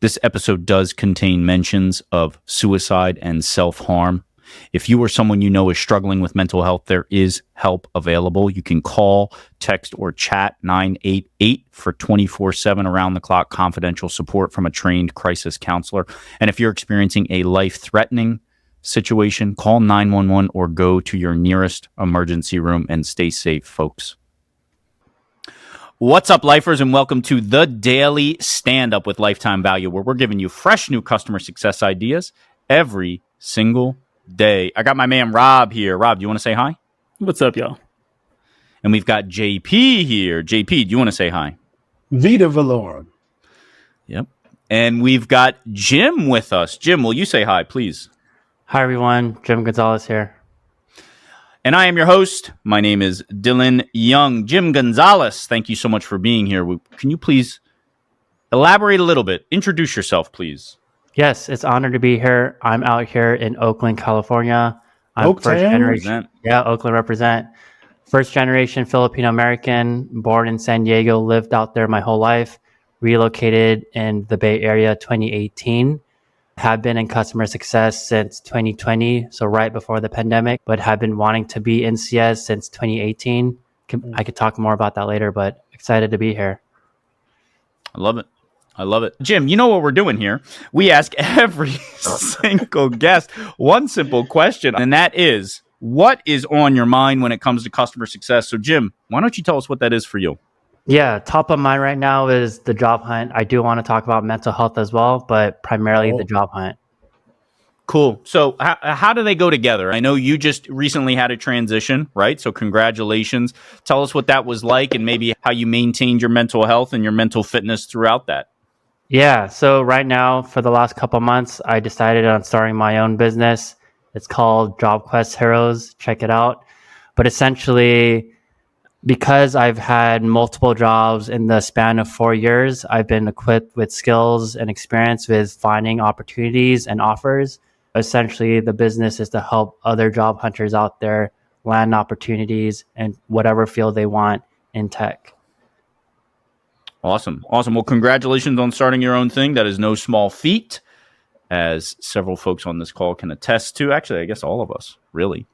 This episode does contain mentions of suicide and self-harm. If you or someone you know is struggling with mental health, there is help available. You can call, text, or chat 988 for 24/7 around-the-clock confidential support from a trained crisis counselor. And if you're experiencing a life-threatening situation, call 911 or go to your nearest emergency room and stay safe, folks. What's up, lifers, and welcome to the Daily Stand-Up with Lifetime Value, where we're giving you fresh new customer success ideas every single day. I got my man Rob here. Rob, do you want to say hi? What's up, y'all? And we've got JP here. JP, do you want to say hi? Vita Valorum. Yep. And we've got Jim with us. Jim, will you say hi, please? Hi, everyone. Jim Gonzales here. And I am your host. My name is Dylan Young. Jim Gonzales, thank you so much for being here. Can you please elaborate a little bit? Introduce yourself, please. Yes, it's an honor to be here. I'm out here in Oakland, California. I'm Oaktown? first generation. Yeah, Oakland represent. First generation Filipino American, born in San Diego, lived out there my whole life, relocated in the Bay Area 2018. Have been in customer success since 2020, so right before the pandemic, but have been wanting to be in CS since 2018. I could talk more about that later, but excited to be here. I love it. I love it. Jim, you know what we're doing here? We ask every single guest one simple question, and that is, what is on your mind when it comes to customer success? So, Jim, why don't you tell us what that is for you? Yeah, top of mind right now is the job hunt. I do want to talk about mental health as well, but primarily the job hunt. Cool. So how do they go together? I know you just recently had a transition, right? So congratulations. Tell us what that was like and maybe how you maintained your mental health and your mental fitness throughout that. Yeah, so right now, for the last couple months, I decided on starting my own business. It's called Job Quest Heroes. Check it out. But essentially, because I've had multiple jobs in the span of 4 years, I've been equipped with skills and experience with finding opportunities and offers. Essentially, the business is to help other job hunters out there land opportunities in whatever field they want in tech. Awesome. Well, congratulations on starting your own thing. That is no small feat, as several folks on this call can attest to. Actually, I guess all of us, really.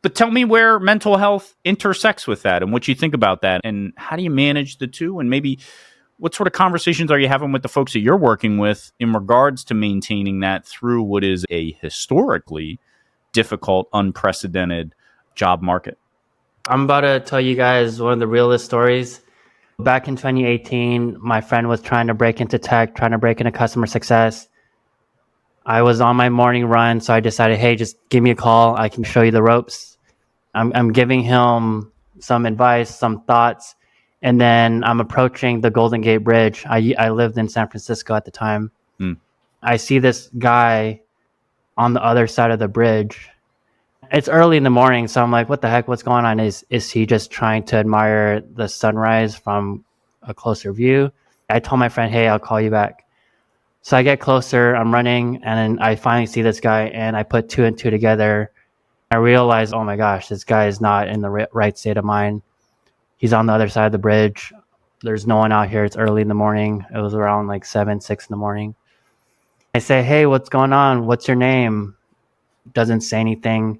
But tell me where mental health intersects with that and what you think about that and how do you manage the two, and maybe what sort of conversations are you having with the folks that you're working with in regards to maintaining that through what is a historically difficult, unprecedented job market? I'm about to tell you guys one of the realest stories. Back in 2018, my friend was trying to break into tech, trying to break into customer success. I was on my morning run, so I decided, hey, just give me a call. I can show you the ropes. I'm giving him some advice, some thoughts, and then I'm approaching the Golden Gate Bridge. I lived in San Francisco at the time. I see this guy on the other side of the bridge. It's early in the morning, so I'm like, what the heck? What's going on? Is he just trying to admire the sunrise from a closer view? I told my friend, hey, I'll call you back. So I get closer, I'm running, and then I finally see this guy, and I put two and two together. I realize, oh my gosh, this guy is not in the right state of mind. He's on the other side of the bridge. There's no one out here. It's early in the morning. It was around like 6 in the morning. I say, hey, what's going on? What's your name? Doesn't say anything.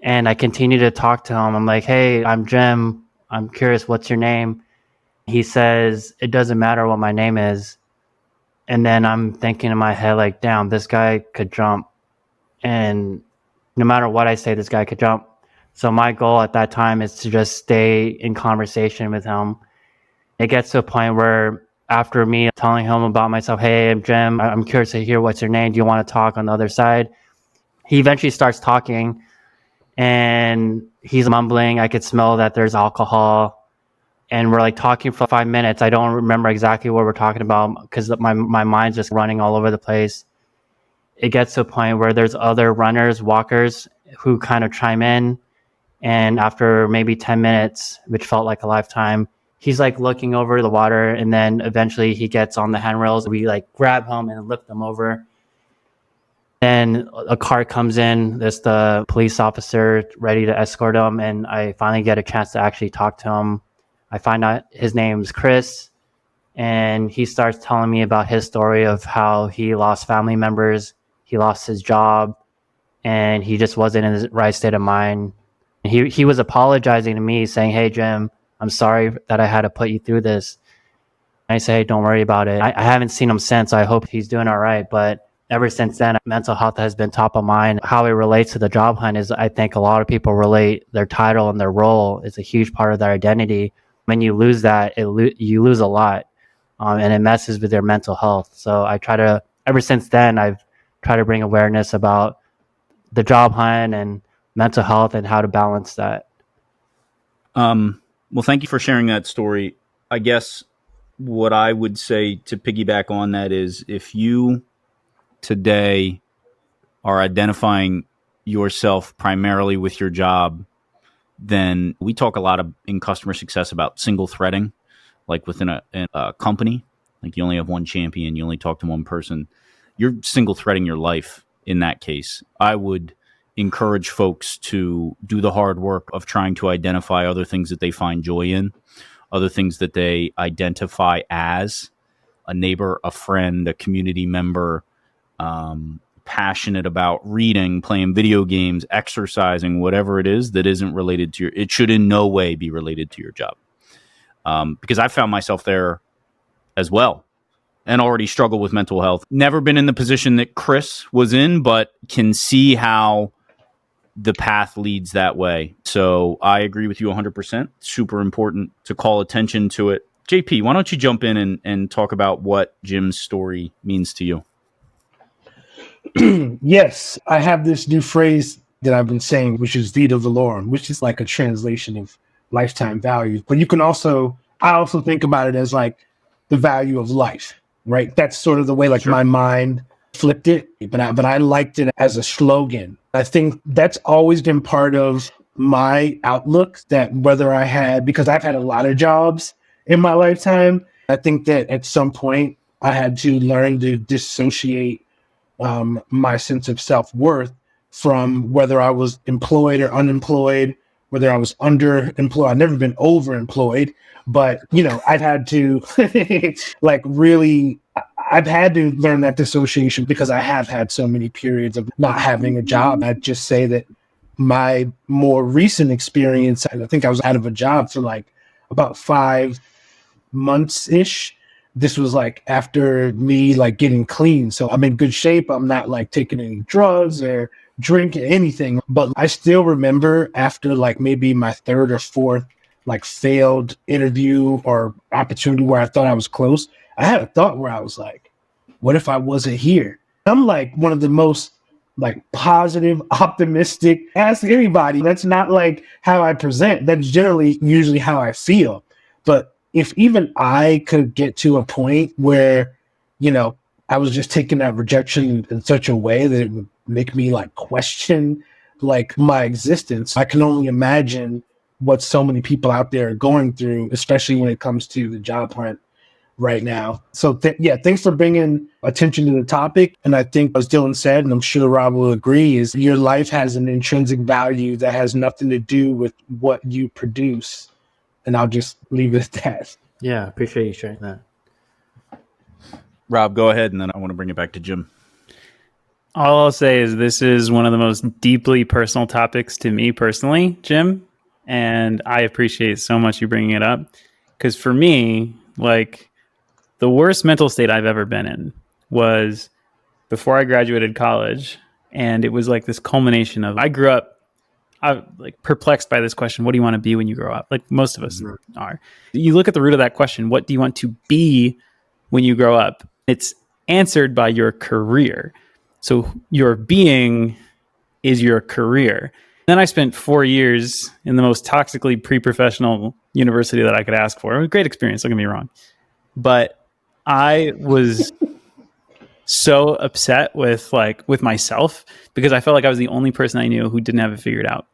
And I continue to talk to him. I'm like, hey, I'm Jim. I'm curious, what's your name? He says, it doesn't matter what my name is. And then I'm thinking in my head, like, damn, this guy could jump. And no matter what I say, this guy could jump. So my goal at that time is to just stay in conversation with him. It gets to a point where after me telling him about myself, hey, I'm Jim. I'm curious to hear what's your name. Do you want to talk on the other side? He eventually starts talking and he's mumbling. I could smell that there's alcohol. And we're like talking for 5 minutes. I don't remember exactly what we're talking about because my mind's just running all over the place. It gets to a point where there's other runners, walkers who kind of chime in. And after maybe 10 minutes, which felt like a lifetime, he's like looking over the water. And then eventually he gets on the handrails. We like grab him and lift him over. Then a car comes in. There's the police officer ready to escort him. And I finally get a chance to actually talk to him. I find out his name's Chris. And he starts telling me about his story of how he lost family members, he lost his job, and he just wasn't in the right state of mind. He was apologizing to me, saying, "Hey, Jim, I'm sorry that I had to put you through this." I say, "Hey, don't worry about it." I haven't seen him since. So I hope he's doing all right. But ever since then, mental health has been top of mind. How it relates to the job hunt is, I think a lot of people relate their title and their role is a huge part of their identity. When you lose that, you lose a lot, and it messes with your mental health. So ever since then, I've tried to bring awareness about the job hunt and mental health and how to balance that. Well, thank you for sharing that story. I guess what I would say to piggyback on that is, if you today are identifying yourself primarily with your job, then we talk a lot in customer success about single threading, like within a company. Like, you only have one champion, you only talk to one person. You're single threading your life in that case. I would encourage folks to do the hard work of trying to identify other things that they find joy in, other things that they identify as a neighbor, a friend, a community member, passionate about reading, playing video games, exercising, whatever it is that isn't related to it should in no way be related to your job. Because I found myself there as well and already struggle with mental health. Never been in the position that Chris was in, but can see how the path leads that way. So I agree with you 100%. Super important to call attention to it. JP, why don't you jump in and talk about what Jim's story means to you? Yes, I have this new phrase that I've been saying, which is Vita Valorum, which is like a translation of lifetime value. But I also think about it as like the value of life, right? That's sort of the way my mind flipped it, but I liked it as a slogan. I think that's always been part of my outlook, that because I've had a lot of jobs in my lifetime, I think that at some point I had to learn to dissociate my sense of self-worth from whether I was employed or unemployed, whether I was underemployed. I've never been overemployed, but I've had to I've had to learn that dissociation because I have had so many periods of not having a job. I'd just say that my more recent experience, I think I was out of a job for about 5 months-ish. This was after me getting clean. So I'm in good shape. I'm not taking any drugs or drinking anything. But I still remember after maybe my third or fourth failed interview or opportunity where I thought I was close, I had a thought where I was like, what if I wasn't here? I'm one of the most positive, optimistic. Ask anybody. That's not how I present. That's usually how I feel. But if even I could get to a point where, I was just taking that rejection in such a way that it would make me question my existence, I can only imagine what so many people out there are going through, especially when it comes to the job hunt right now. So thanks for bringing attention to the topic. And I think, as Dylan said, and I'm sure Rob will agree, is your life has an intrinsic value that has nothing to do with what you produce. And I'll just leave it at that. Yeah, I appreciate you sharing that. Rob, go ahead, and then I want to bring it back to Jim. All I'll say is this is one of the most deeply personal topics to me personally, Jim. And I appreciate so much you bringing it up. Because for me, the worst mental state I've ever been in was before I graduated college. And it was this culmination of, I grew up, I perplexed by this question. What do you want to be when you grow up? Most of us are. You look at the root of that question. What do you want to be when you grow up? It's answered by your career. So your being is your career. Then I spent 4 years in the most toxically pre-professional university that I could ask for. It was a great experience, don't get me wrong. But I was so upset with myself because I felt like I was the only person I knew who didn't have it figured out,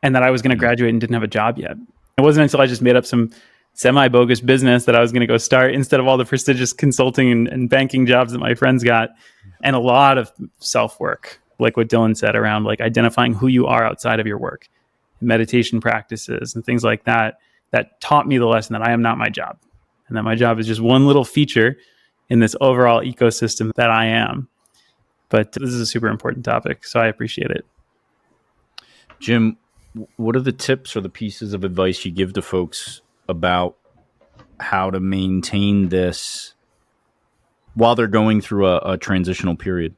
and that I was going to graduate and didn't have a job yet. It wasn't until I just made up some semi-bogus business that I was going to go start instead of all the prestigious consulting and banking jobs that my friends got, and a lot of self-work, like what Dylan said, around identifying who you are outside of your work, meditation practices and things like that, that taught me the lesson that I am not my job. and that my job is just one little feature in this overall ecosystem that I am. But this is a super important topic, so I appreciate it. Jim, what are the tips or the pieces of advice you give to folks about how to maintain this while they're going through a transitional period?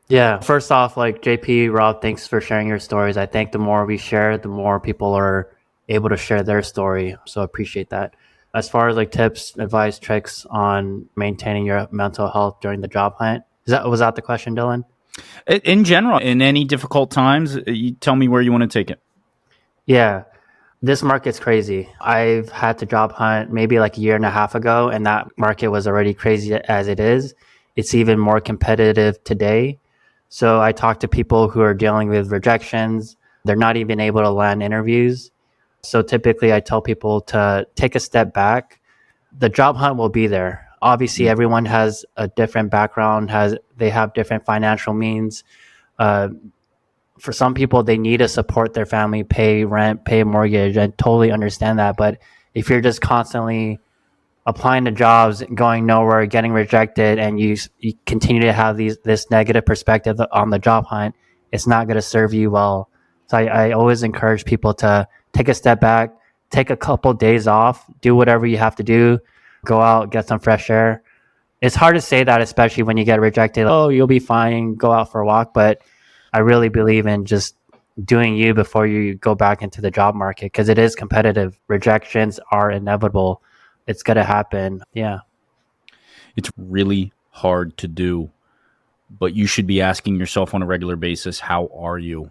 Yeah, first off, like JP, Rob, thanks for sharing your stories. I think the more we share, the more people are able to share their story. So I appreciate that. As far as like tips, advice, tricks on maintaining your mental health during the job hunt, was that the question, Dylan? In general, in any difficult times, you tell me where you want to take it. Yeah, this market's crazy. I've had to job hunt maybe like a year and a half ago, and that market was already crazy as it is. It's even more competitive today. So I talk to people who are dealing with rejections. They're not even able to land interviews. So typically I tell people to take a step back. The job hunt will be there. Obviously, everyone has a different background, they have different financial means. For some people, they need to support their family, pay rent, pay a mortgage. I totally understand that. But if you're just constantly applying to jobs, going nowhere, getting rejected, and you continue to have this negative perspective on the job hunt, it's not going to serve you well. So I always encourage people to take a step back, take a couple days off, do whatever you have to do, go out, get some fresh air. It's hard to say that, especially when you get rejected. Oh, you'll be fine, go out for a walk. But I really believe in just doing you before you go back into the job market, because it is competitive. Rejections are inevitable. It's going to happen. Yeah. It's really hard to do, but you should be asking yourself on a regular basis, how are you?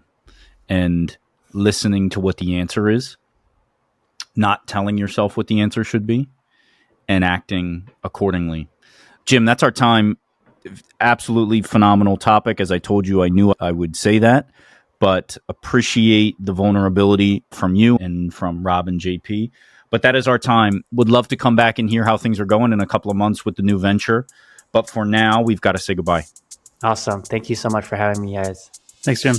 And listening to what the answer is, not telling yourself what the answer should be, and acting accordingly. Jim, that's our time. Absolutely phenomenal topic. As I told you, I knew I would say that, but appreciate the vulnerability from you and from Rob and JP. But that is our time. Would love to come back and hear how things are going in a couple of months with the new venture. But for now, we've got to say goodbye. Awesome. Thank you so much for having me, guys. Thanks, Jim.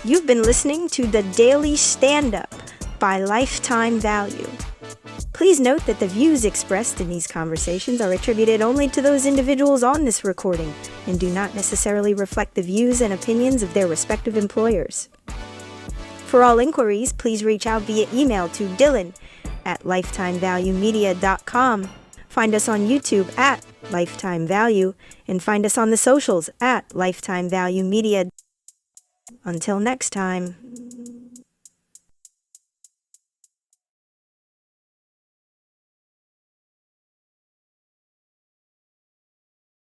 You've been listening to The Daily Standup by Lifetime Value. Please note that the views expressed in these conversations are attributed only to those individuals on this recording and do not necessarily reflect the views and opinions of their respective employers. For all inquiries, please reach out via email to dylan@lifetimevaluemedia.com. Find us on YouTube at Lifetime Value and find us on the socials at Lifetime Value Media. Until next time.